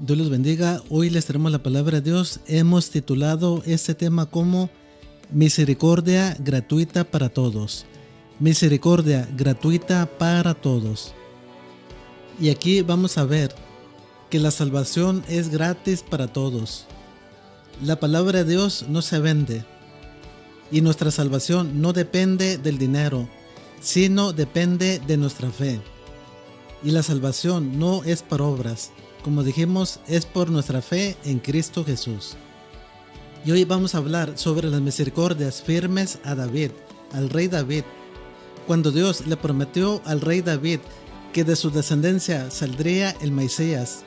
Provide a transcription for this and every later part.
Dios los bendiga. Hoy les traemos la palabra de Dios. Hemos titulado este tema como Misericordia gratuita para todos. Misericordia gratuita para todos. Y aquí vamos a ver que la salvación es gratis para todos. La palabra de Dios no se vende. Y nuestra salvación no depende del dinero, sino depende de nuestra fe. Y la salvación no es por obras. Como dijimos, es por nuestra fe en Cristo Jesús. Y hoy vamos a hablar sobre las misericordias firmes a David, al rey David. Cuando Dios le prometió al rey David que de su descendencia saldría el Mesías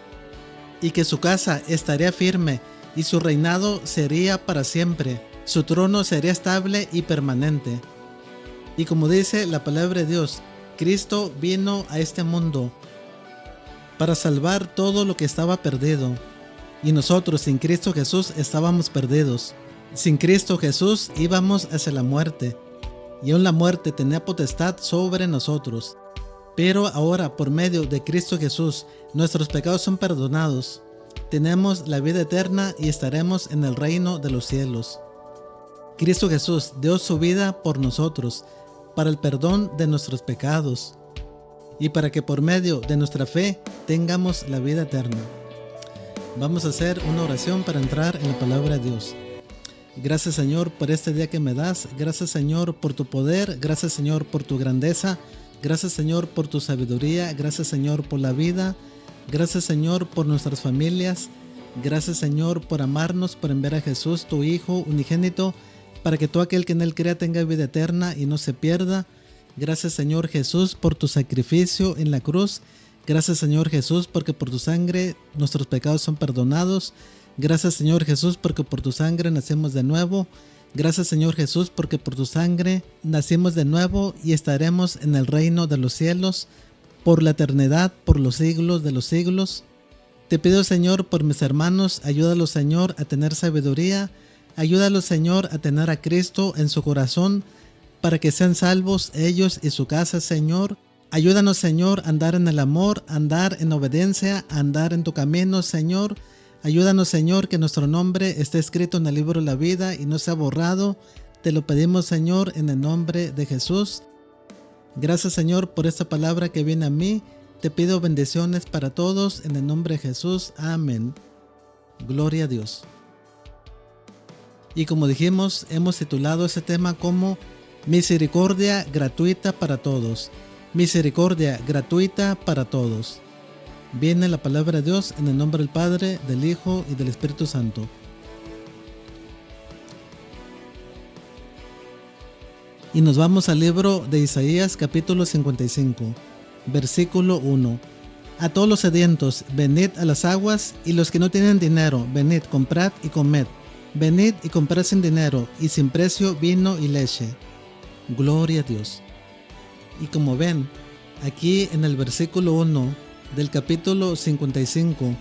y que su casa estaría firme y su reinado sería para siempre, su trono sería estable y permanente. Y como dice la palabra de Dios, Cristo vino a este mundo para salvar todo lo que estaba perdido. Y nosotros sin Cristo Jesús estábamos perdidos. Sin Cristo Jesús íbamos hacia la muerte. Y aún la muerte tenía potestad sobre nosotros. Pero ahora por medio de Cristo Jesús nuestros pecados son perdonados. Tenemos la vida eterna y estaremos en el reino de los cielos. Cristo Jesús dio su vida por nosotros, para el perdón de nuestros pecados y para que por medio de nuestra fe tengamos la vida eterna. Vamos a hacer una oración para entrar en la palabra de Dios. Gracias, Señor, por este día que me das. Gracias, Señor, por tu poder. Gracias, Señor, por tu grandeza. Gracias, Señor, por tu sabiduría. Gracias, Señor, por la vida. Gracias, Señor, por nuestras familias. Gracias, Señor, por amarnos, por enviar a Jesús, tu Hijo unigénito, para que todo aquel que en Él crea tenga vida eterna y no se pierda. Gracias, Señor Jesús, por tu sacrificio en la cruz. Gracias, Señor Jesús, porque por tu sangre nuestros pecados son perdonados. Gracias, Señor Jesús, porque por tu sangre nacemos de nuevo. Gracias, Señor Jesús, porque por tu sangre nacimos de nuevo y estaremos en el reino de los cielos por la eternidad, por los siglos de los siglos. Te pido, Señor, por mis hermanos, ayúdalos, Señor, a tener sabiduría. Ayúdalos, Señor, a tener a Cristo en su corazón, para que sean salvos ellos y su casa, Señor. Ayúdanos, Señor, a andar en el amor, a andar en obediencia, a andar en tu camino, Señor. Ayúdanos, Señor, que nuestro nombre esté escrito en el libro de la vida y no sea borrado. Te lo pedimos, Señor, en el nombre de Jesús. Gracias, Señor, por esta palabra que viene a mí. Te pido bendiciones para todos en el nombre de Jesús. Amén. Gloria a Dios. Y como dijimos, hemos titulado este tema como Misericordia gratuita para todos. Misericordia gratuita para todos. Viene la palabra de Dios en el nombre del Padre, del Hijo y del Espíritu Santo. Y nos vamos al libro de Isaías capítulo 55, versículo 1. A todos los sedientos, venid a las aguas, y los que no tienen dinero, venid, comprad y comed. Venid y comprad sin dinero y sin precio vino y leche. Gloria a Dios. Y como ven, aquí en el versículo 1 del capítulo 55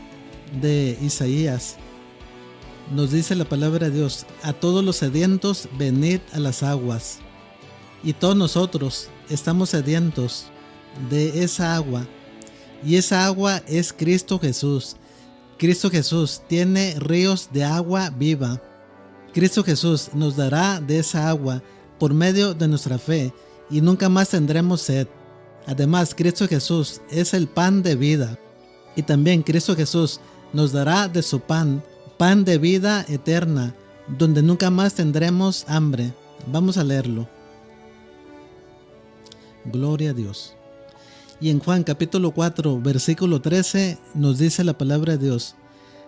de Isaías, nos dice la palabra de Dios, a todos los sedientos, venid a las aguas. Y todos nosotros estamos sedientos de esa agua. Y esa agua es Cristo Jesús. Cristo Jesús tiene ríos de agua viva. Cristo Jesús nos dará de esa agua por medio de nuestra fe y nunca más tendremos sed. Además, Cristo Jesús es el pan de vida. Y también Cristo Jesús nos dará de su pan, pan de vida eterna, donde nunca más tendremos hambre. Vamos a leerlo. Gloria a Dios. Y en Juan capítulo 4, versículo 13, nos dice la palabra de Dios.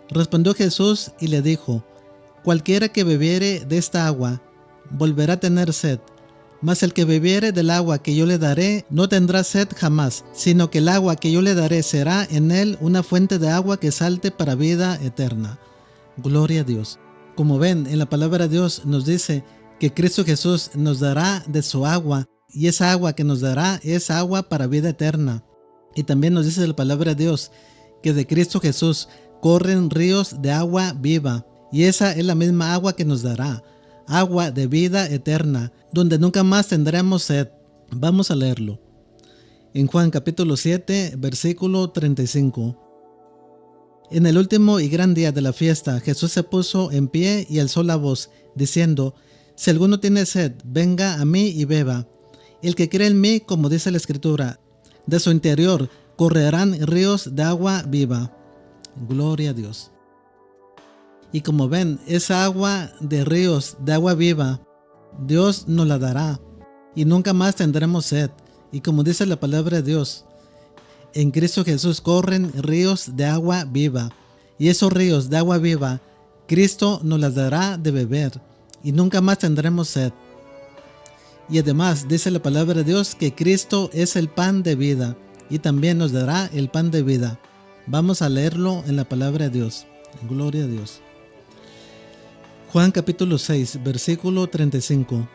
Respondió Jesús y le dijo, cualquiera que bebiere de esta agua, volverá a tener sed, mas el que bebiere del agua que yo le daré, no tendrá sed jamás, sino que el agua que yo le daré será en él una fuente de agua que salte para vida eterna. Gloria a Dios. Como ven, en la palabra de Dios nos dice que Cristo Jesús nos dará de su agua, y esa agua que nos dará es agua para vida eterna. Y también nos dice la palabra de Dios que de Cristo Jesús corren ríos de agua viva, y esa es la misma agua que nos dará, agua de vida eterna, donde nunca más tendremos sed. Vamos a leerlo. En Juan capítulo 7, versículo 35. En el último y gran día de la fiesta, Jesús se puso en pie y alzó la voz, diciendo: Si alguno tiene sed, venga a mí y beba. El que cree en mí, como dice la Escritura, de su interior correrán ríos de agua viva. Gloria a Dios. Y como ven, esa agua de ríos de agua viva, Dios nos la dará y nunca más tendremos sed. Y como dice la palabra de Dios, en Cristo Jesús corren ríos de agua viva. Y esos ríos de agua viva, Cristo nos las dará de beber y nunca más tendremos sed. Y además dice la palabra de Dios que Cristo es el pan de vida y también nos dará el pan de vida. Vamos a leerlo en la palabra de Dios. Gloria a Dios. Juan capítulo 6, versículo 35.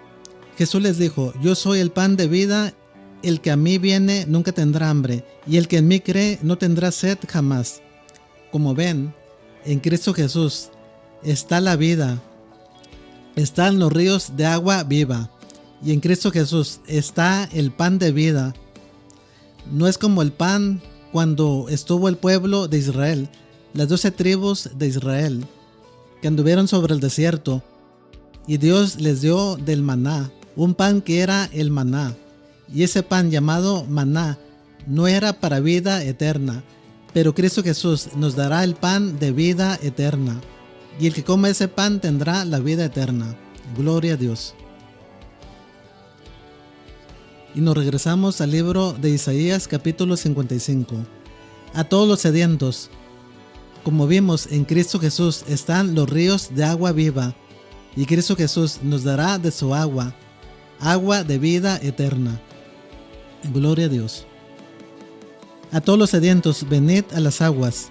Jesús les dijo: Yo soy el pan de vida, el que a mí viene nunca tendrá hambre, y el que en mí cree no tendrá sed jamás. Como ven, en Cristo Jesús está la vida, están los ríos de agua viva, y en Cristo Jesús está el pan de vida. No es como el pan cuando estuvo el pueblo de Israel, las 12 tribus de Israel, que anduvieron sobre el desierto, y Dios les dio del maná, un pan que era el maná, y ese pan llamado maná no era para vida eterna, pero Cristo Jesús nos dará el pan de vida eterna, y el que come ese pan tendrá la vida eterna. Gloria a Dios. Y nos regresamos al libro de Isaías capítulo 55. A todos los sedientos, como vimos, en Cristo Jesús están los ríos de agua viva, y Cristo Jesús nos dará de su agua, agua de vida eterna. Gloria a Dios. A todos los sedientos, venid a las aguas,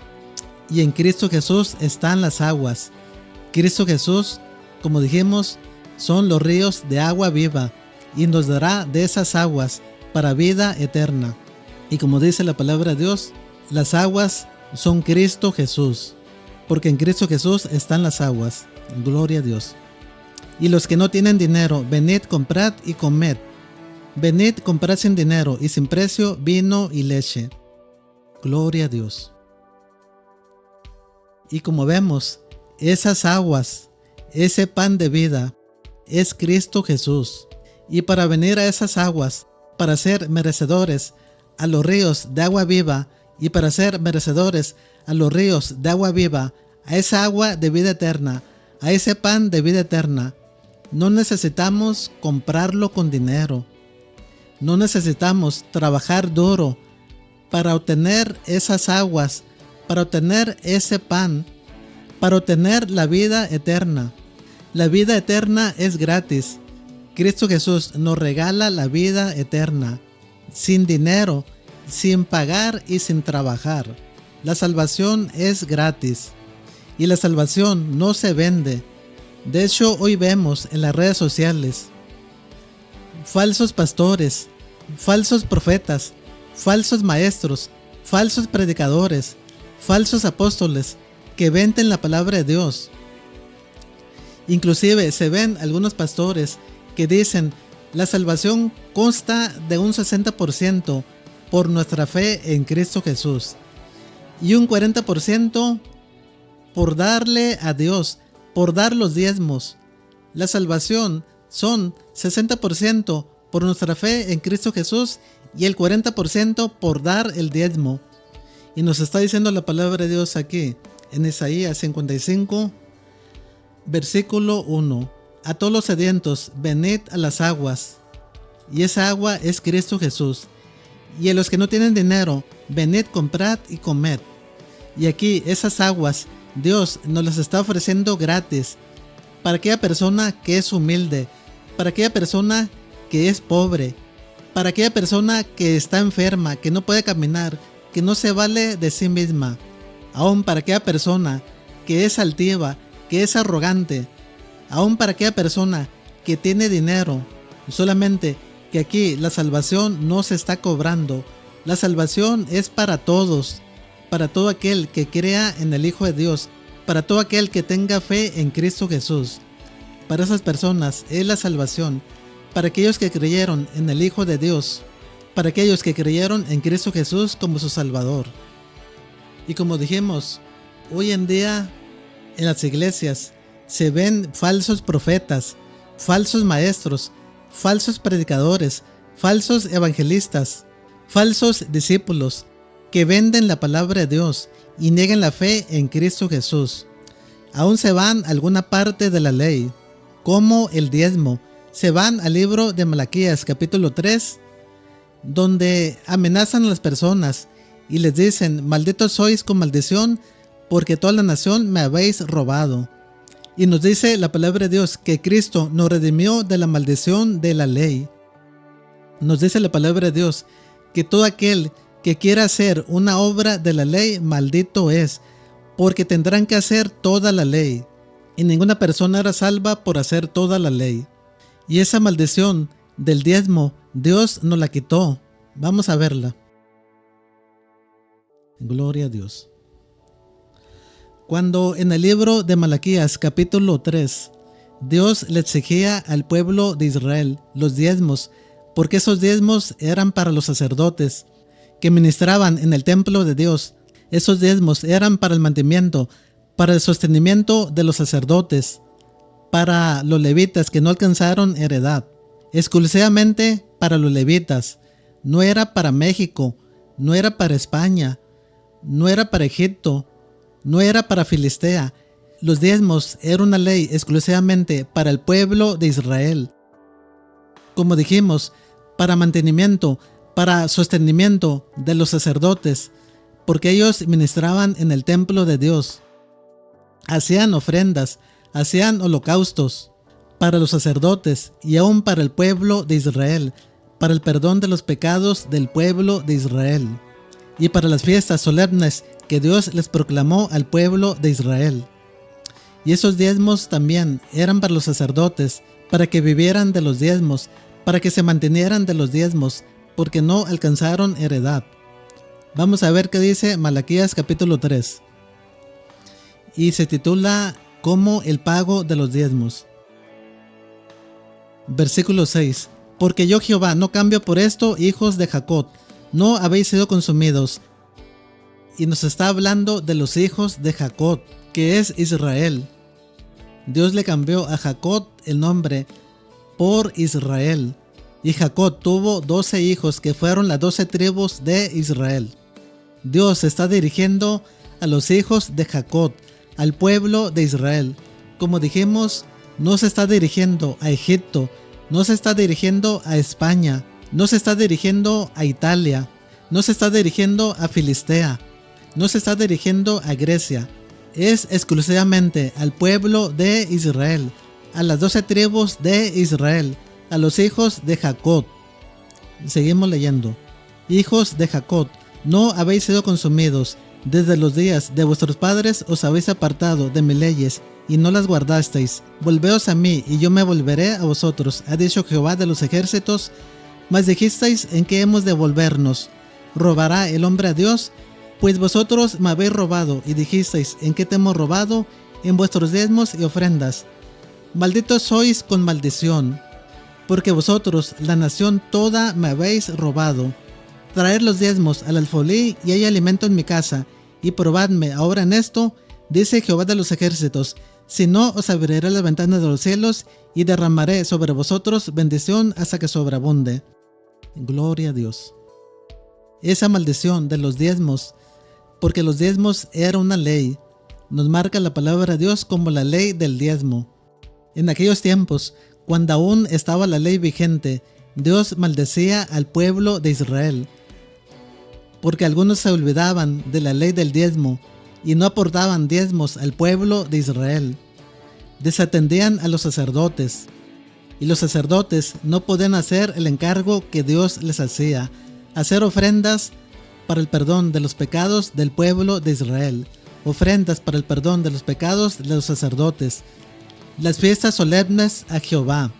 y en Cristo Jesús están las aguas. Cristo Jesús, como dijimos, son los ríos de agua viva, y nos dará de esas aguas para vida eterna. Y como dice la palabra de Dios, las aguas son Cristo Jesús, porque en Cristo Jesús están las aguas. Gloria a Dios. Y los que no tienen dinero, venid, comprad y comed. Venid, comprad sin dinero y sin precio vino y leche. Gloria a Dios. Y como vemos, esas aguas, ese pan de vida, es Cristo Jesús. Y para venir a esas aguas, para ser merecedores a los ríos de agua viva, y para ser merecedores a los ríos de agua viva, a esa agua de vida eterna, a ese pan de vida eterna, no necesitamos comprarlo con dinero. No necesitamos trabajar duro para obtener esas aguas, para obtener ese pan, para obtener la vida eterna. La vida eterna es gratis. Cristo Jesús nos regala la vida eterna, sin dinero, sin pagar y sin trabajar. La salvación es gratis y la salvación no se vende. De hecho, hoy vemos en las redes sociales falsos pastores, falsos profetas, falsos maestros, falsos predicadores, falsos apóstoles que venden la palabra de Dios. Inclusive se ven algunos pastores que dicen: la salvación consta de un 60% por nuestra fe en Cristo Jesús y un 40% por darle a Dios, por dar los diezmos. La salvación son 60% por nuestra fe en Cristo Jesús y el 40% por dar el diezmo. Y nos está diciendo la palabra de Dios aquí en Isaías 55, versículo 1. A todos los sedientos, venid a las aguas, y esa agua es Cristo Jesús. Y a los que no tienen dinero, venid, comprad y comed. Y aquí esas aguas Dios nos las está ofreciendo gratis para aquella persona que es humilde, para aquella persona que es pobre, para aquella persona que está enferma, que no puede caminar, que no se vale de sí misma, aún para aquella persona que es altiva, que es arrogante, aún para aquella persona que tiene dinero. Solamente que aquí la salvación no se está cobrando. La salvación es para todos, para todo aquel que crea en el Hijo de Dios, para todo aquel que tenga fe en Cristo Jesús. Para esas personas es la salvación, para aquellos que creyeron en el Hijo de Dios, para aquellos que creyeron en Cristo Jesús como su Salvador. Y como dijimos, hoy en día en las iglesias se ven falsos profetas, falsos maestros, falsos predicadores, falsos evangelistas, falsos discípulos que venden la palabra de Dios y niegan la fe en Cristo Jesús. Aún se van a alguna parte de la ley, como el diezmo. Se van al libro de Malaquías capítulo 3, donde amenazan a las personas y les dicen: malditos sois con maldición, porque toda la nación me habéis robado. Y nos dice la palabra de Dios que Cristo nos redimió de la maldición de la ley. Nos dice la palabra de Dios que todo aquel que quiera hacer una obra de la ley, maldito es, porque tendrán que hacer toda la ley, y ninguna persona era salva por hacer toda la ley. Y esa maldición del diezmo, Dios nos la quitó. Vamos a verla. Gloria a Dios. Cuando en el libro de Malaquías capítulo 3, Dios le exigía al pueblo de Israel los diezmos, porque esos diezmos eran para los sacerdotes que ministraban en el templo de Dios. Esos diezmos eran para el mantenimiento, para el sostenimiento de los sacerdotes, para los levitas que no alcanzaron heredad, exclusivamente para los levitas. No era para México, no era para España, no era para Egipto, no era para Filistea. Los diezmos era una ley exclusivamente para el pueblo de Israel. Como dijimos, para mantenimiento, para sostenimiento de los sacerdotes, porque ellos ministraban en el templo de Dios. Hacían ofrendas, hacían holocaustos para los sacerdotes y aún para el pueblo de Israel, para el perdón de los pecados del pueblo de Israel y para las fiestas solemnes que Dios les proclamó al pueblo de Israel. Y esos diezmos también eran para los sacerdotes, para que vivieran de los diezmos, para que se mantenieran de los diezmos, porque no alcanzaron heredad. Vamos a ver qué dice Malaquías capítulo 3. Y se titula como el pago de los diezmos. Versículo 6. Porque yo Jehová no cambio por esto, hijos de Jacob, no habéis sido consumidos. Y nos está hablando de los hijos de Jacob, que es Israel. Dios le cambió a Jacob el nombre por Israel. Y Jacob tuvo 12 hijos que fueron las 12 tribus de Israel. Dios se está dirigiendo a los hijos de Jacob, al pueblo de Israel. Como dijimos, no se está dirigiendo a Egipto, no se está dirigiendo a España, no se está dirigiendo a Italia, no se está dirigiendo a Filistea, no se está dirigiendo a Grecia. Es exclusivamente al pueblo de Israel, a las 12 tribus de Israel, a los hijos de Jacob. Seguimos leyendo. Hijos de Jacob, no habéis sido consumidos. Desde los días de vuestros padres os habéis apartado de mis leyes y no las guardasteis. Volveos a mí y yo me volveré a vosotros, ha dicho Jehová de los ejércitos. Mas dijisteis: ¿en qué hemos de volvernos? ¿Robará el hombre a Dios? Pues vosotros me habéis robado, y dijisteis: ¿en qué te hemos robado? En vuestros diezmos y ofrendas. Malditos sois con maldición, porque vosotros, la nación toda, me habéis robado. Traed los diezmos al alfolí, y hay alimento en mi casa, y probadme ahora en esto, dice Jehová de los ejércitos, si no os abriré las ventanas de los cielos, y derramaré sobre vosotros bendición hasta que sobreabunde. Gloria a Dios. Esa maldición de los diezmos, porque los diezmos era una ley, nos marca la palabra de Dios como la ley del diezmo. En aquellos tiempos, cuando aún estaba la ley vigente, Dios maldecía al pueblo de Israel, porque algunos se olvidaban de la ley del diezmo y no aportaban diezmos al pueblo de Israel. Desatendían a los sacerdotes, y los sacerdotes no podían hacer el encargo que Dios les hacía, hacer ofrendas para el perdón de los pecados del pueblo de Israel, ofrendas para el perdón de los pecados de los sacerdotes, las fiestas solemnes a Jehová,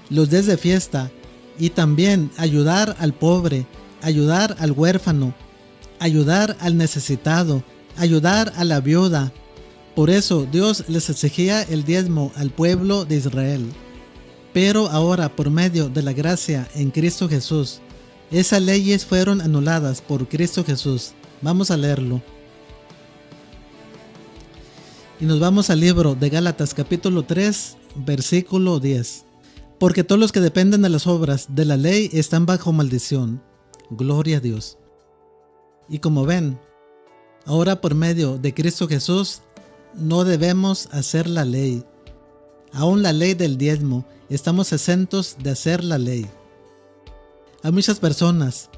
los días de fiesta, y también ayudar al pobre, ayudar al huérfano, ayudar al necesitado, ayudar a la viuda. Por eso Dios les exigía el diezmo al pueblo de Israel. Pero ahora, por medio de la gracia en Cristo Jesús, esas leyes fueron anuladas por Cristo Jesús. Vamos a leerlo. Y nos vamos al libro de Gálatas capítulo 3, versículo 10. Porque todos los que dependen de las obras de la ley están bajo maldición. Gloria a Dios. Y como ven, ahora por medio de Cristo Jesús no debemos hacer la ley. Aún la ley del diezmo, estamos exentos de hacer la ley. Hay muchas personas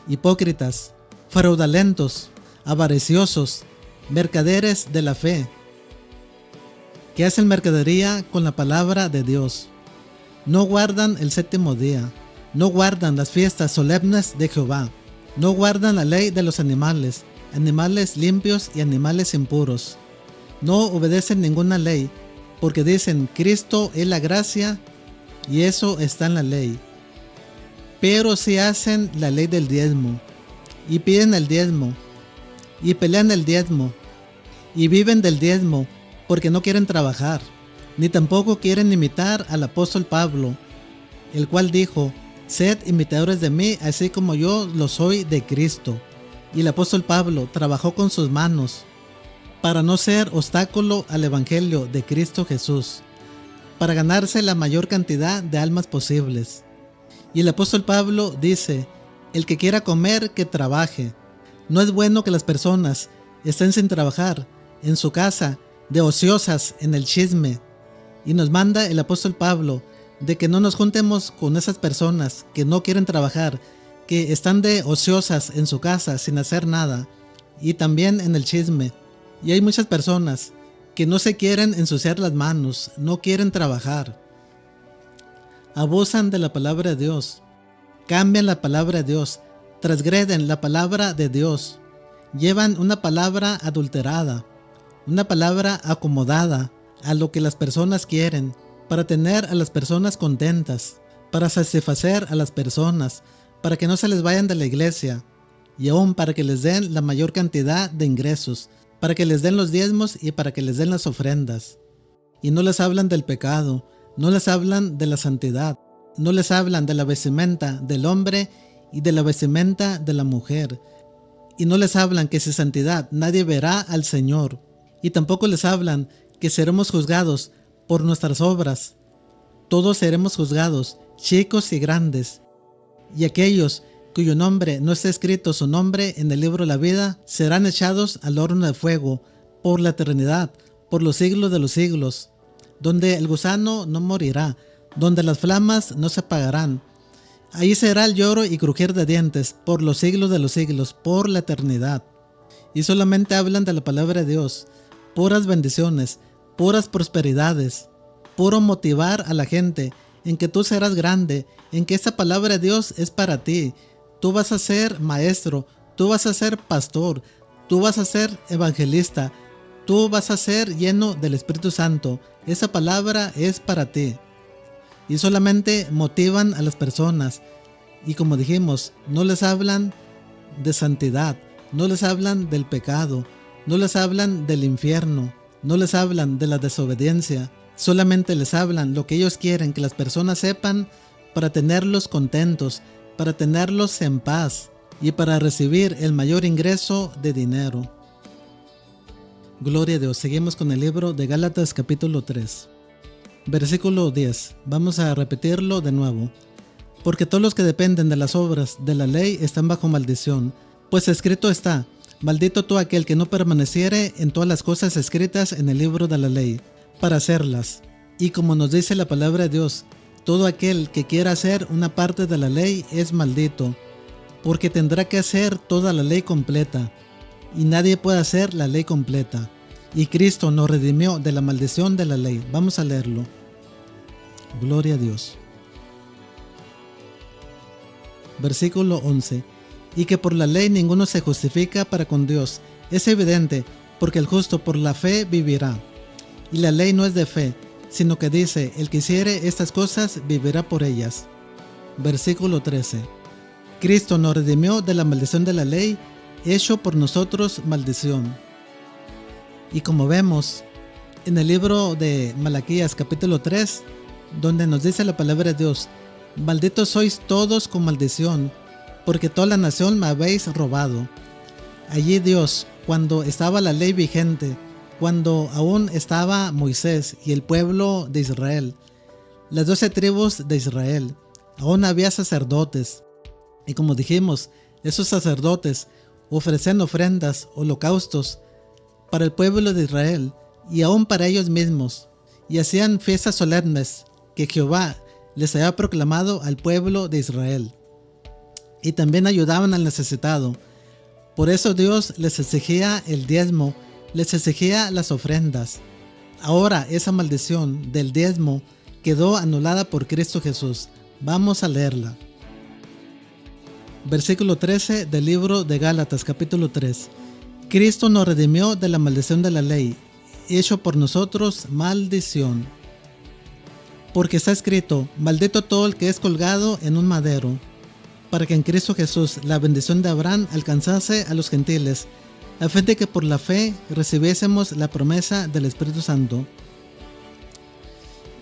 hipócritas, fraudulentos, avariciosos, mercaderes de la fe, que hacen mercadería con la palabra de Dios. No guardan el séptimo día, no guardan las fiestas solemnes de Jehová, no guardan la ley de los animales, animales limpios y animales impuros. No obedecen ninguna ley, porque dicen Cristo es la gracia y eso está en la ley. Pero si hacen la ley del diezmo, y piden el diezmo, y pelean el diezmo, y viven del diezmo, porque no quieren trabajar, ni tampoco quieren imitar al apóstol Pablo, el cual dijo, sed imitadores de mí, así como yo lo soy de Cristo. Y el apóstol Pablo trabajó con sus manos, para no ser obstáculo al evangelio de Cristo Jesús, para ganarse la mayor cantidad de almas posibles. Y el apóstol Pablo dice, el que quiera comer, que trabaje. No es bueno que las personas estén sin trabajar, en su casa, de ociosas, en el chisme. Y nos manda el apóstol Pablo de que no nos juntemos con esas personas que no quieren trabajar, que están de ociosas en su casa sin hacer nada, y también en el chisme. Y hay muchas personas que no se quieren ensuciar las manos, no quieren trabajar. Abusan de la palabra de Dios, cambian la palabra de Dios, transgreden la palabra de Dios, llevan una palabra adulterada, una palabra acomodada a lo que las personas quieren, para tener a las personas contentas, para satisfacer a las personas, para que no se les vayan de la iglesia, y aún para que les den la mayor cantidad de ingresos, para que les den los diezmos y para que les den las ofrendas. Y no les hablan del pecado, no les hablan de la santidad, no les hablan de la vestimenta del hombre y de la vestimenta de la mujer. Y no les hablan que sin santidad nadie verá al Señor. Y tampoco les hablan que seremos juzgados por nuestras obras. Todos seremos juzgados, chicos y grandes. Y aquellos cuyo nombre no esté escrito su nombre en el libro de la vida, serán echados al horno de fuego por la eternidad, por los siglos de los siglos, donde el gusano no morirá, donde las flamas no se apagarán. Ahí será el lloro y crujir de dientes por los siglos de los siglos, por la eternidad. Y solamente hablan de la palabra de Dios, puras bendiciones, puras prosperidades, puro motivar a la gente en que tú serás grande, en que esta palabra de Dios es para ti. Tú vas a ser maestro, tú vas a ser pastor, tú vas a ser evangelista, tú vas a ser lleno del Espíritu Santo. Esa palabra es para ti. Y solamente motivan a las personas. Y como dijimos, no les hablan de santidad, no les hablan del pecado, no les hablan del infierno, no les hablan de la desobediencia. Solamente les hablan lo que ellos quieren que las personas sepan para tenerlos contentos, para tenerlos en paz y para recibir el mayor ingreso de dinero. Gloria a Dios. Seguimos con el libro de Gálatas capítulo 3. Versículo 10. Vamos a repetirlo de nuevo. Porque todos los que dependen de las obras de la ley están bajo maldición. Pues escrito está, maldito todo aquel que no permaneciere en todas las cosas escritas en el libro de la ley, para hacerlas. Y como nos dice la palabra de Dios, todo aquel que quiera hacer una parte de la ley es maldito, porque tendrá que hacer toda la ley completa, y nadie puede hacer la ley completa. Y Cristo nos redimió de la maldición de la ley. Vamos a leerlo. Gloria a Dios. Versículo 11. Y que por la ley ninguno se justifica para con Dios. Es evidente, porque el justo por la fe vivirá. Y la ley no es de fe, sino que dice, el que hiciere estas cosas vivirá por ellas. Versículo 13. Cristo nos redimió de la maldición de la ley, hecho por nosotros maldición. Y como vemos en el libro de Malaquías capítulo 3, donde nos dice la palabra de Dios, malditos sois todos con maldición, porque toda la nación me habéis robado. Allí Dios, cuando estaba la ley vigente, cuando aún estaba Moisés y el pueblo de Israel, las 12 tribus de Israel, aún había sacerdotes. Y como dijimos, esos sacerdotes ofrecían ofrendas, holocaustos para el pueblo de Israel y aún para ellos mismos, y hacían fiestas solemnes que Jehová les había proclamado al pueblo de Israel. Y también ayudaban al necesitado. Por eso Dios les exigía el diezmo, les exigía las ofrendas. Ahora esa maldición del diezmo quedó anulada por Cristo Jesús. Vamos a leerla. Versículo 13 del libro de Gálatas, capítulo 3. Cristo nos redimió de la maldición de la ley, hecho por nosotros maldición. Porque está escrito: maldito todo el que es colgado en un madero, para que en Cristo Jesús la bendición de Abraham alcanzase a los gentiles, a fin de que por la fe recibiésemos la promesa del Espíritu Santo.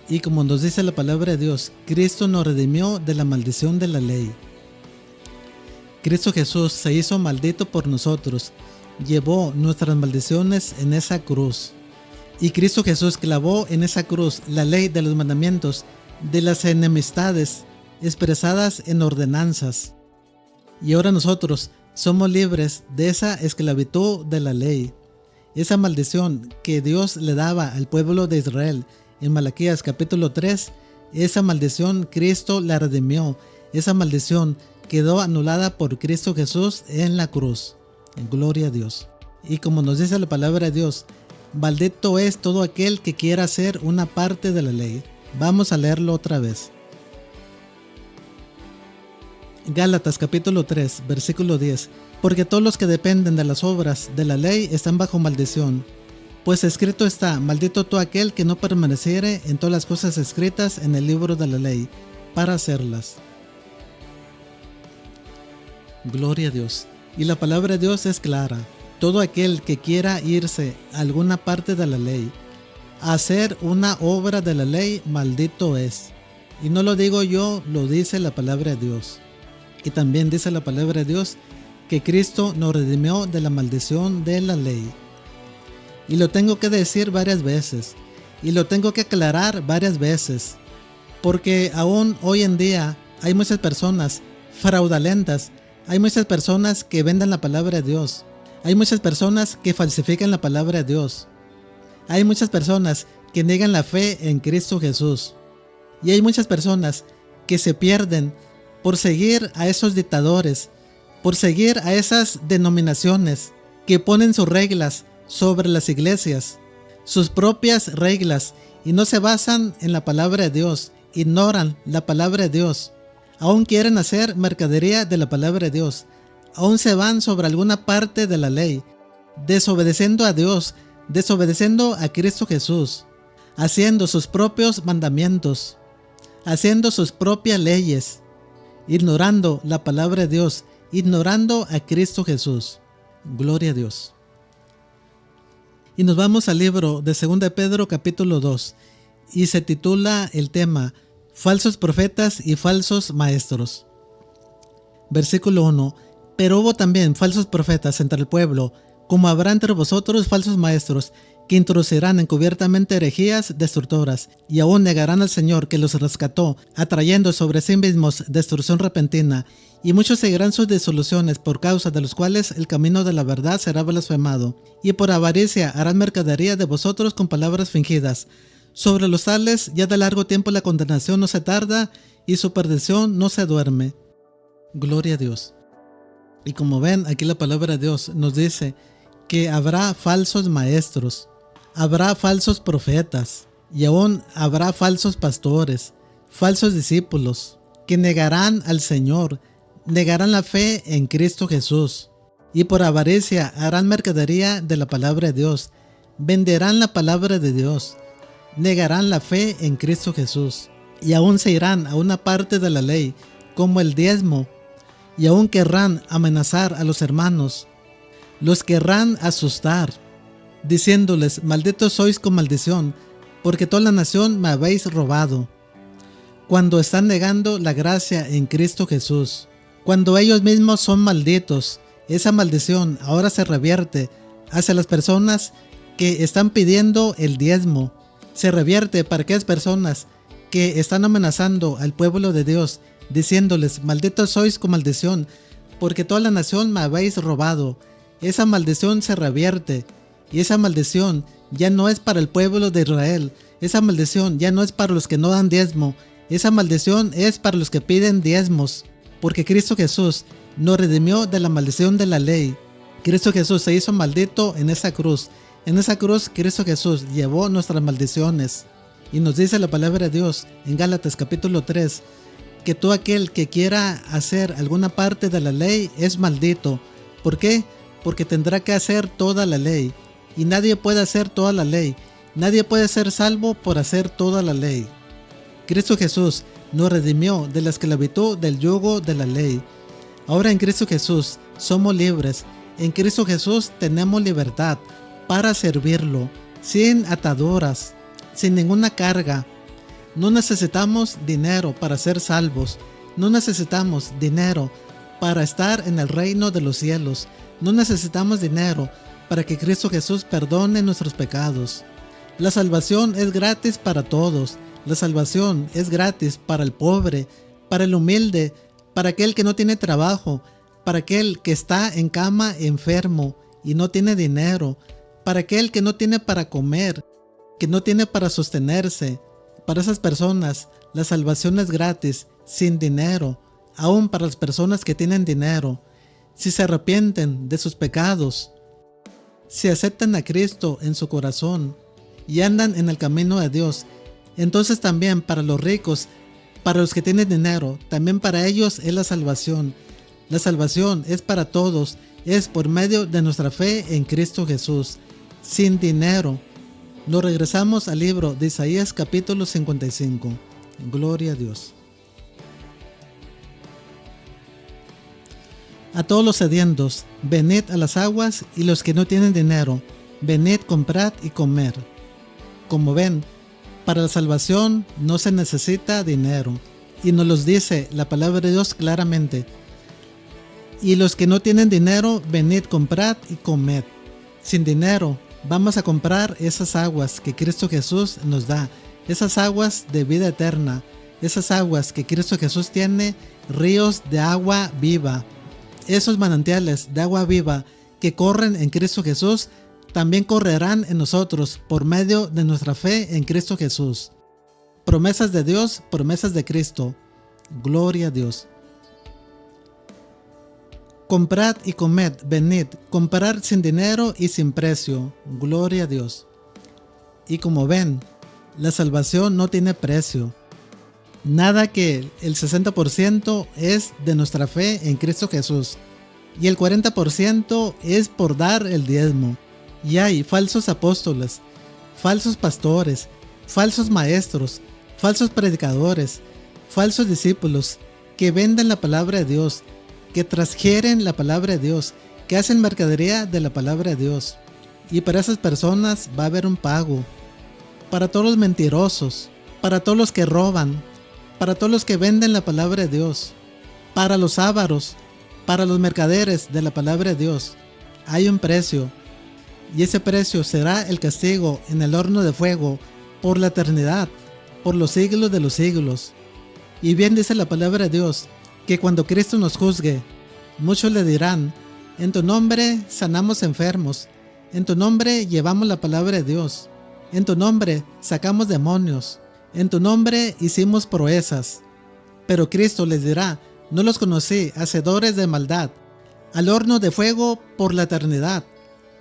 Y como nos dice la palabra de Dios, Cristo nos redimió de la maldición de la ley. Cristo Jesús se hizo maldito por nosotros, llevó nuestras maldiciones en esa cruz. Y Cristo Jesús clavó en esa cruz la ley de los mandamientos, de las enemistades expresadas en ordenanzas. Y ahora nosotros somos libres de esa esclavitud de la ley. Esa maldición que Dios le daba al pueblo de Israel en Malaquías capítulo 3, esa maldición Cristo la redimió. Esa maldición quedó anulada por Cristo Jesús en la cruz. Gloria a Dios. Y como nos dice la palabra de Dios, maldito es todo aquel que quiera hacer una parte de la ley. Vamos a leerlo otra vez. Gálatas capítulo 3, versículo 10. Porque todos los que dependen de las obras de la ley están bajo maldición. Pues escrito está: maldito todo aquel que no permaneciere en todas las cosas escritas en el libro de la ley, para hacerlas. Gloria a Dios. Y la palabra de Dios es clara. Todo aquel que quiera irse a alguna parte de la ley, a hacer una obra de la ley, maldito es. Y no lo digo yo, lo dice la palabra de Dios. Y también dice la palabra de Dios que Cristo nos redimió de la maldición de la ley. Y lo tengo que decir varias veces, y lo tengo que aclarar varias veces, porque aún hoy en día hay muchas personas fraudulentas, hay muchas personas que venden la palabra de Dios, hay muchas personas que falsifican la palabra de Dios, hay muchas personas que niegan la fe en Cristo Jesús, y hay muchas personas que se pierden por seguir a esos dictadores, por seguir a esas denominaciones que ponen sus reglas sobre las iglesias, sus propias reglas, y no se basan en la palabra de Dios, ignoran la palabra de Dios, aún quieren hacer mercadería de la palabra de Dios, aún se van sobre alguna parte de la ley, desobedeciendo a Dios, desobedeciendo a Cristo Jesús, haciendo sus propios mandamientos, haciendo sus propias leyes, ignorando la palabra de Dios, ignorando a Cristo Jesús. Gloria a Dios. Y nos vamos al libro de 2 Pedro capítulo 2, y se titula el tema Falsos profetas y falsos maestros. Versículo 1. Pero hubo también falsos profetas entre el pueblo, como habrá entre vosotros falsos maestros, que introducirán encubiertamente herejías destructoras, y aún negarán al Señor que los rescató, atrayendo sobre sí mismos destrucción repentina, y muchos seguirán sus disoluciones, por causa de los cuales el camino de la verdad será blasfemado, y por avaricia harán mercadería de vosotros con palabras fingidas. Sobre los tales ya de largo tiempo la condenación no se tarda, y su perdición no se duerme. Gloria a Dios. Y como ven, aquí la palabra de Dios nos dice que habrá falsos maestros, habrá falsos profetas, y aún habrá falsos pastores, falsos discípulos, que negarán al Señor, negarán la fe en Cristo Jesús, y por avaricia harán mercadería de la palabra de Dios, venderán la palabra de Dios, negarán la fe en Cristo Jesús, y aún se irán a una parte de la ley, como el diezmo, y aún querrán amenazar a los hermanos, los querrán asustar, diciéndoles: malditos sois con maldición, porque toda la nación me habéis robado. Cuando están negando la gracia en Cristo Jesús, cuando ellos mismos son malditos, esa maldición ahora se revierte hacia las personas que están pidiendo el diezmo. Se revierte para aquellas personas que están amenazando al pueblo de Dios, diciéndoles: malditos sois con maldición, porque toda la nación me habéis robado. Esa maldición se revierte, y esa maldición ya no es para el pueblo de Israel. Esa maldición ya no es para los que no dan diezmo. Esa maldición es para los que piden diezmos, porque Cristo Jesús nos redimió de la maldición de la ley. Cristo Jesús se hizo maldito en esa cruz. En esa cruz Cristo Jesús llevó nuestras maldiciones. Y nos dice la palabra de Dios en Gálatas capítulo 3, que todo aquel que quiera hacer alguna parte de la ley es maldito. ¿Por qué? Porque tendrá que hacer toda la ley. Y nadie puede hacer toda la ley. Nadie puede ser salvo por hacer toda la ley. Cristo Jesús nos redimió de la esclavitud del yugo de la ley. Ahora en Cristo Jesús somos libres. En Cristo Jesús tenemos libertad para servirlo, sin ataduras, sin ninguna carga. No necesitamos dinero para ser salvos. No necesitamos dinero para estar en el reino de los cielos. No necesitamos dinero para que Cristo Jesús perdone nuestros pecados. La salvación es gratis para todos. La salvación es gratis para el pobre, para el humilde, para aquel que no tiene trabajo, para aquel que está en cama enfermo y no tiene dinero, para aquel que no tiene para comer, que no tiene para sostenerse. Para esas personas, la salvación es gratis, sin dinero, aún para las personas que tienen dinero. Si se arrepienten de sus pecados, si aceptan a Cristo en su corazón y andan en el camino de Dios, entonces también para los ricos, para los que tienen dinero, también para ellos es la salvación. La salvación es para todos, es por medio de nuestra fe en Cristo Jesús, sin dinero. Nos regresamos al libro de Isaías capítulo 55. Gloria a Dios. A todos los sedientos, venid a las aguas, y los que no tienen dinero, venid, comprad y comer. Como ven, para la salvación no se necesita dinero, y nos los dice la palabra de Dios claramente. Y los que no tienen dinero, venid, comprad y comed. Sin dinero, vamos a comprar esas aguas que Cristo Jesús nos da, esas aguas de vida eterna, esas aguas que Cristo Jesús tiene, ríos de agua viva. Esos manantiales de agua viva que corren en Cristo Jesús, también correrán en nosotros por medio de nuestra fe en Cristo Jesús. Promesas de Dios, promesas de Cristo. Gloria a Dios. Comprad y comed, venid, comprar sin dinero y sin precio. Gloria a Dios. Y como ven, la salvación no tiene precio. Nada, que el 60% es de nuestra fe en Cristo Jesús. Y el 40% es por dar el diezmo. Y hay falsos apóstoles, falsos pastores, falsos maestros, falsos predicadores, falsos discípulos que venden la palabra de Dios, que transgieren la palabra de Dios, que hacen mercadería de la palabra de Dios. Y para esas personas va a haber un pago. Para todos los mentirosos, para todos los que roban, para todos los que venden la palabra de Dios, para los ávaros, para los mercaderes de la palabra de Dios, hay un precio. Y ese precio será el castigo en el horno de fuego por la eternidad, por los siglos de los siglos. Y bien dice la palabra de Dios, que cuando Cristo nos juzgue, muchos le dirán: en tu nombre sanamos enfermos, en tu nombre llevamos la palabra de Dios, en tu nombre sacamos demonios, en tu nombre hicimos proezas. Pero Cristo les dirá: no los conocí, hacedores de maldad, al horno de fuego por la eternidad,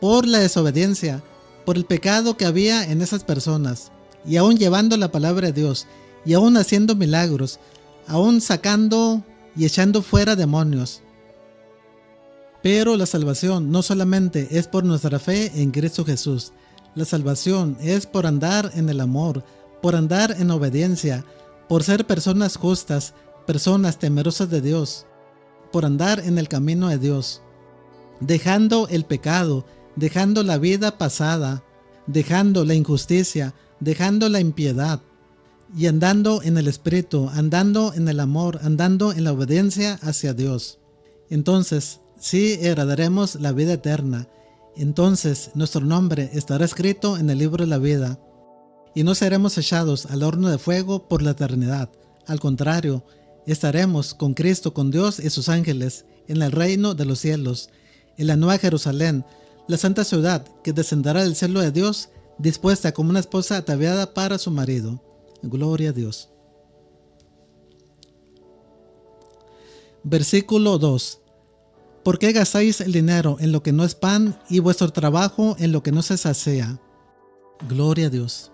por la desobediencia, por el pecado que había en esas personas, y aún llevando la palabra de Dios, y aún haciendo milagros, aún sacando y echando fuera demonios. Pero la salvación no solamente es por nuestra fe en Cristo Jesús. La salvación es por andar en el amor, por andar en obediencia, por ser personas justas, personas temerosas de Dios, por andar en el camino de Dios, dejando el pecado, dejando la vida pasada, dejando la injusticia, dejando la impiedad, y andando en el Espíritu, andando en el amor, andando en la obediencia hacia Dios. Entonces, sí heredaremos la vida eterna, Entonces nuestro nombre estará escrito en el libro de la vida, y no seremos echados al horno de fuego por la eternidad. Al contrario, estaremos con Cristo, con Dios y sus ángeles, en el reino de los cielos, en la nueva Jerusalén, la santa ciudad que descenderá del cielo de Dios, dispuesta como una esposa ataviada para su marido. Gloria a Dios. Versículo 2. ¿Por qué gastáis el dinero en lo que no es pan y vuestro trabajo en lo que no se sacia? Gloria a Dios.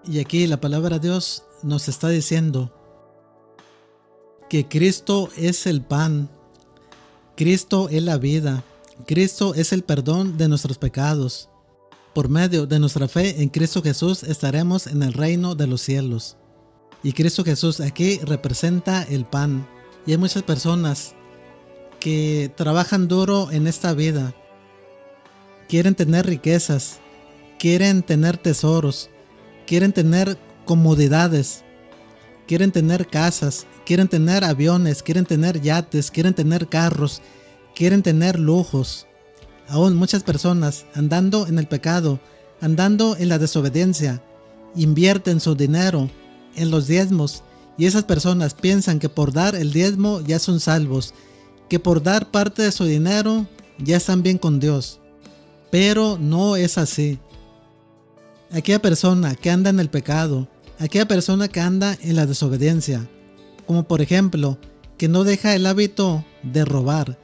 Y aquí la palabra de Dios nos está diciendo que Cristo es el pan, Cristo es la vida, Cristo es el perdón de nuestros pecados. Por medio de nuestra fe en Cristo Jesús estaremos en el reino de los cielos. Y Cristo Jesús aquí representa el pan. Y hay muchas personas que trabajan duro en esta vida. Quieren tener riquezas, quieren tener tesoros, quieren tener comodidades, quieren tener casas, quieren tener aviones, quieren tener yates, quieren tener carros, quieren tener lujos. Aún muchas personas, andando en el pecado, andando en la desobediencia, invierten su dinero en los diezmos, y esas personas piensan que por dar el diezmo ya son salvos, que por dar parte de su dinero ya están bien con Dios. Pero no es así. Aquella persona que anda en el pecado, aquella persona que anda en la desobediencia, como por ejemplo, que no deja el hábito de robar,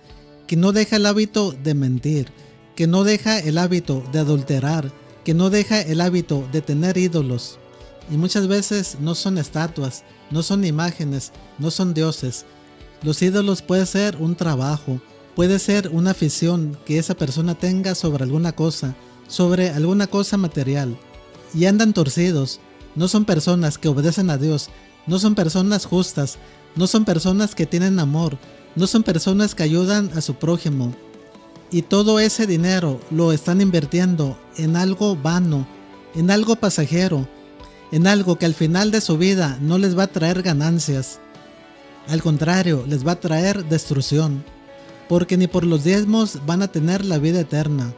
que no deja el hábito de mentir, que no deja el hábito de adulterar, que no deja el hábito de tener ídolos. Y muchas veces no son estatuas, no son imágenes, no son dioses. Los ídolos puede ser un trabajo, puede ser una afición que esa persona tenga sobre alguna cosa material. Y andan torcidos. No son personas que obedecen a Dios, no son personas justas, no son personas que tienen amor, no son personas que ayudan a su prójimo. Y todo ese dinero lo están invirtiendo en algo vano, en algo pasajero, en algo que al final de su vida no les va a traer ganancias. Al contrario, les va a traer destrucción, porque ni por los diezmos van a tener la vida eterna,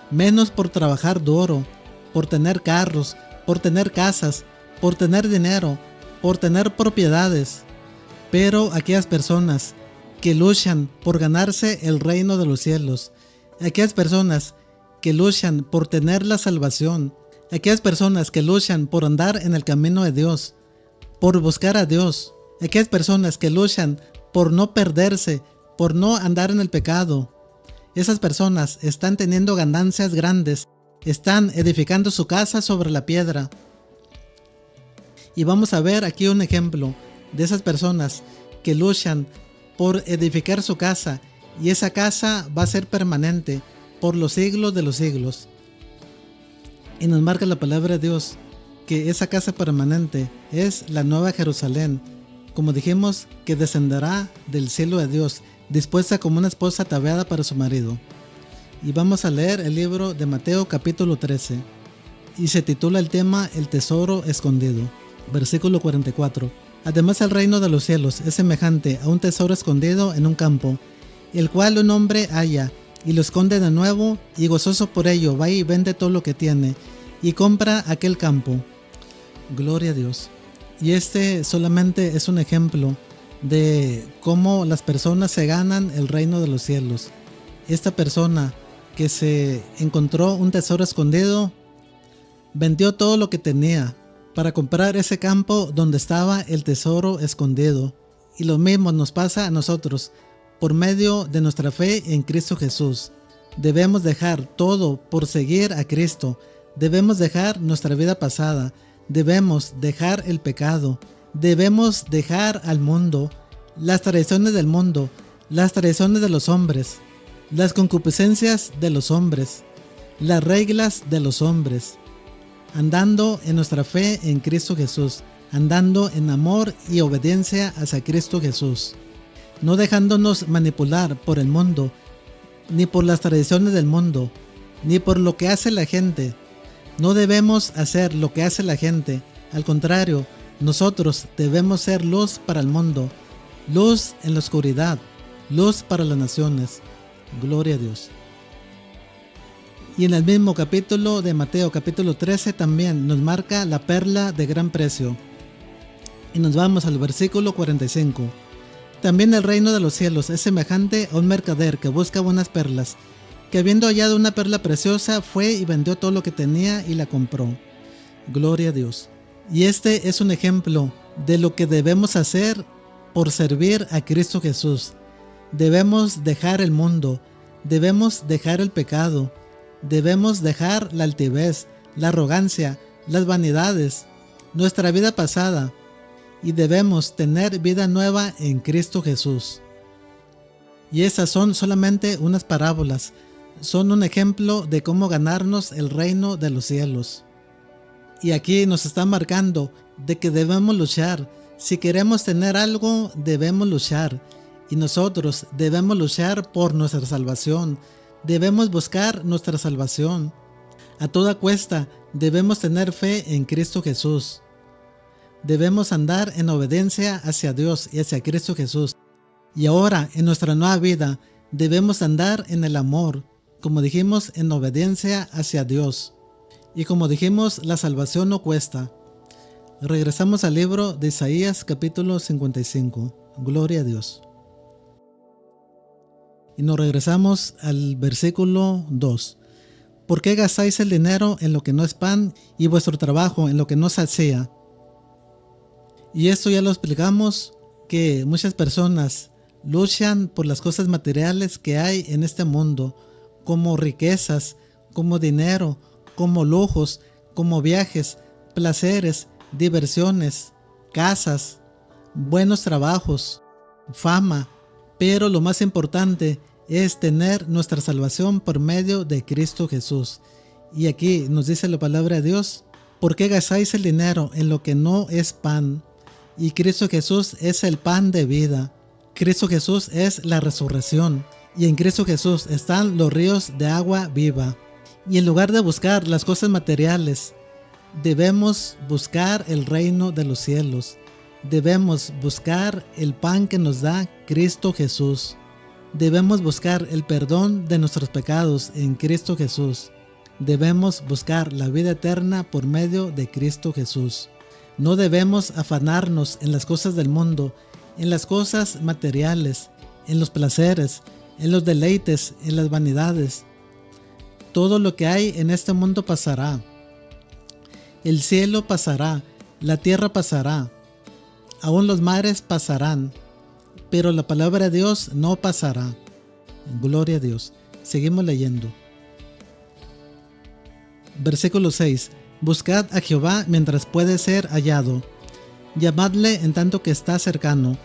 menos por trabajar duro, por tener carros, por tener casas, por tener dinero, por tener propiedades. Pero aquellas personas que luchan por ganarse el reino de los cielos, aquellas personas que luchan por tener la salvación, aquellas personas que luchan por andar en el camino de Dios, por buscar a Dios, aquellas personas que luchan por no perderse, por no andar en el pecado, esas personas están teniendo ganancias grandes, están edificando su casa sobre la piedra. Y vamos a ver aquí un ejemplo de esas personas que luchan por edificar su casa, y esa casa va a ser permanente por los siglos de los siglos. Y nos marca la palabra de Dios que esa casa permanente es la nueva Jerusalén, como dijimos, que descenderá del cielo de Dios, dispuesta como una esposa ataviada para su marido. Y vamos a leer el libro de Mateo capítulo 13, y se titula el tema El tesoro escondido. Versículo 44. Además el reino de los cielos es semejante a un tesoro escondido en un campo, el cual un hombre halla y lo esconde de nuevo, y gozoso por ello va y vende todo lo que tiene y compra aquel campo. Gloria a Dios. Y este solamente es un ejemplo de cómo las personas se ganan el reino de los cielos. Esta persona que se encontró un tesoro escondido vendió todo lo que tenía para comprar ese campo donde estaba el tesoro escondido. Y lo mismo nos pasa a nosotros por medio de nuestra fe en Cristo Jesús. Debemos dejar todo por seguir a Cristo. Debemos dejar nuestra vida pasada. Debemos dejar el pecado. Debemos dejar al mundo, las tradiciones del mundo, las tradiciones de los hombres, las concupiscencias de los hombres, las reglas de los hombres, andando en nuestra fe en Cristo Jesús, andando en amor y obediencia hacia Cristo Jesús, no dejándonos manipular por el mundo, ni por las tradiciones del mundo, ni por lo que hace la gente. No debemos hacer lo que hace la gente. Al contrario, nosotros debemos ser luz para el mundo, luz en la oscuridad, luz para las naciones. Gloria a Dios. Y en el mismo capítulo de Mateo, capítulo 13, también nos marca la perla de gran precio. Y nos vamos al versículo 45. También el reino de los cielos es semejante a un mercader que busca buenas perlas, que habiendo hallado una perla preciosa, fue y vendió todo lo que tenía y la compró. Gloria a Dios. Y este es un ejemplo de lo que debemos hacer por servir a Cristo Jesús. Debemos dejar el mundo, debemos dejar el pecado, debemos dejar la altivez, la arrogancia, las vanidades, nuestra vida pasada, y debemos tener vida nueva en Cristo Jesús. Y esas son solamente unas parábolas, son un ejemplo de cómo ganarnos el reino de los cielos. Y aquí nos está marcando de que debemos luchar. Si queremos tener algo, debemos luchar. Y nosotros debemos luchar por nuestra salvación. Debemos buscar nuestra salvación. A toda cuesta debemos tener fe en Cristo Jesús. Debemos andar en obediencia hacia Dios y hacia Cristo Jesús. Y ahora, en nuestra nueva vida, debemos andar en el amor, como dijimos, en obediencia hacia Dios. Y como dijimos, la salvación no cuesta. Regresamos al libro de Isaías capítulo 55. Gloria a Dios. Y nos regresamos al versículo 2. ¿Por qué gastáis el dinero en lo que no es pan y vuestro trabajo en lo que no sacia? Y esto ya lo explicamos, que muchas personas luchan por las cosas materiales que hay en este mundo, como riquezas, como dinero, como lujos, como viajes, placeres, diversiones, casas, buenos trabajos, fama, pero lo más importante es tener nuestra salvación por medio de Cristo Jesús. Y aquí nos dice la palabra de Dios: ¿por qué gastáis el dinero en lo que no es pan? Y Cristo Jesús es el pan de vida. Cristo Jesús es la resurrección. Y en Cristo Jesús están los ríos de agua viva. Y en lugar de buscar las cosas materiales, debemos buscar el reino de los cielos. Debemos buscar el pan que nos da Cristo Jesús. Debemos buscar el perdón de nuestros pecados en Cristo Jesús. Debemos buscar la vida eterna por medio de Cristo Jesús. No debemos afanarnos en las cosas del mundo, en las cosas materiales, en los placeres, en los deleites, en las vanidades. Todo lo que hay en este mundo pasará. El cielo pasará, la tierra pasará, aún los mares pasarán, pero la palabra de Dios no pasará. Gloria a Dios. Seguimos leyendo. Versículo 6. Buscad a Jehová mientras puede ser hallado. Llamadle en tanto que está cercano.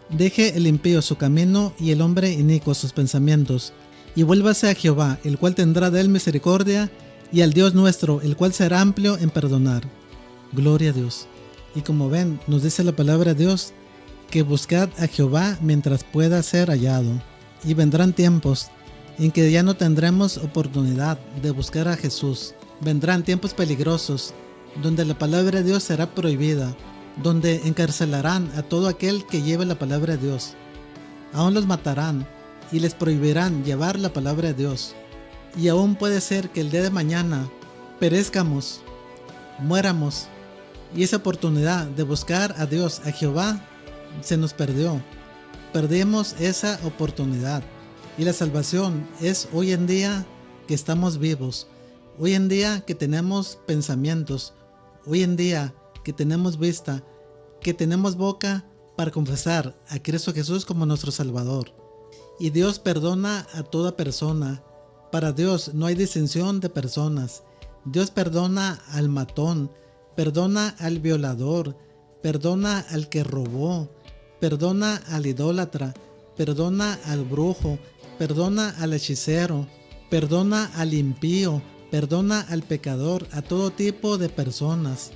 Deje el impío su camino y el hombre inicuo sus pensamientos. Y vuélvase a Jehová, el cual tendrá de él misericordia, y al Dios nuestro, el cual será amplio en perdonar. Gloria a Dios. Y como ven, nos dice la palabra de Dios que buscad a Jehová mientras pueda ser hallado. Y vendrán tiempos en que ya no tendremos oportunidad de buscar a Jesús. Vendrán tiempos peligrosos, donde la palabra de Dios será prohibida, donde encarcelarán a todo aquel que lleve la palabra de Dios. Aún los matarán y les prohibirán llevar la palabra de Dios. Y aún puede ser que el día de mañana perezcamos, muéramos, y esa oportunidad de buscar a Dios, a Jehová, se nos perdió. Perdimos esa oportunidad. Y la salvación es hoy en día que estamos vivos, hoy en día que tenemos pensamientos, hoy en día que tenemos vista, que tenemos boca para confesar a Cristo Jesús como nuestro Salvador. Y Dios perdona a toda persona. Para Dios no hay distinción de personas. Dios perdona al matón, perdona al violador, perdona al que robó, perdona al idólatra, perdona al brujo, perdona al hechicero, perdona al impío, perdona al pecador, a todo tipo de personas.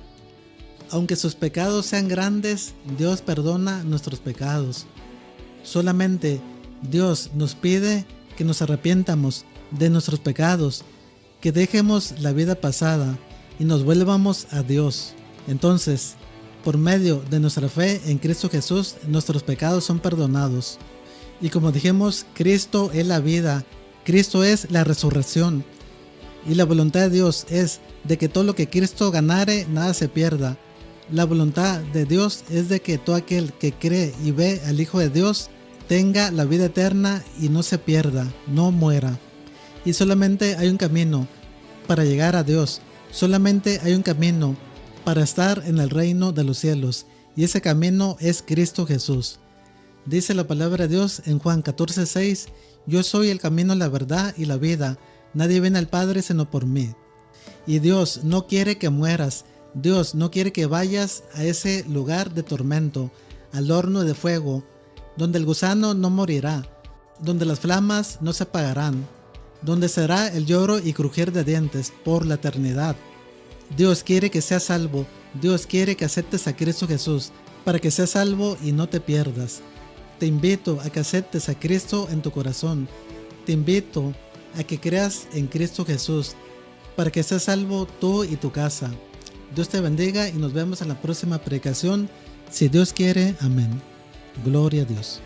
Aunque sus pecados sean grandes, Dios perdona nuestros pecados. Solamente Dios nos pide que nos arrepientamos de nuestros pecados, que dejemos la vida pasada y nos vuelvamos a Dios. Entonces, por medio de nuestra fe en Cristo Jesús, nuestros pecados son perdonados. Y como dijimos, Cristo es la vida, Cristo es la resurrección. Y la voluntad de Dios es de que todo lo que Cristo ganare, nada se pierda. La voluntad de Dios es de que todo aquel que cree y ve al Hijo de Dios tenga la vida eterna y no se pierda, no muera. Y solamente hay un camino para llegar a Dios. Solamente hay un camino para estar en el reino de los cielos. Y ese camino es Cristo Jesús. Dice la palabra de Dios en Juan 14:6: Yo soy el camino, la verdad y la vida. Nadie viene al Padre sino por mí. Y Dios no quiere que mueras. Dios no quiere que vayas a ese lugar de tormento, al horno de fuego, donde el gusano no morirá, donde las flamas no se apagarán, donde será el lloro y crujir de dientes por la eternidad. Dios quiere que seas salvo. Dios quiere que aceptes a Cristo Jesús para que seas salvo y no te pierdas. Te invito a que aceptes a Cristo en tu corazón. Te invito a que creas en Cristo Jesús para que seas salvo tú y tu casa. Dios te bendiga y nos vemos en la próxima predicación. Si Dios quiere, amén. Gloria a Dios.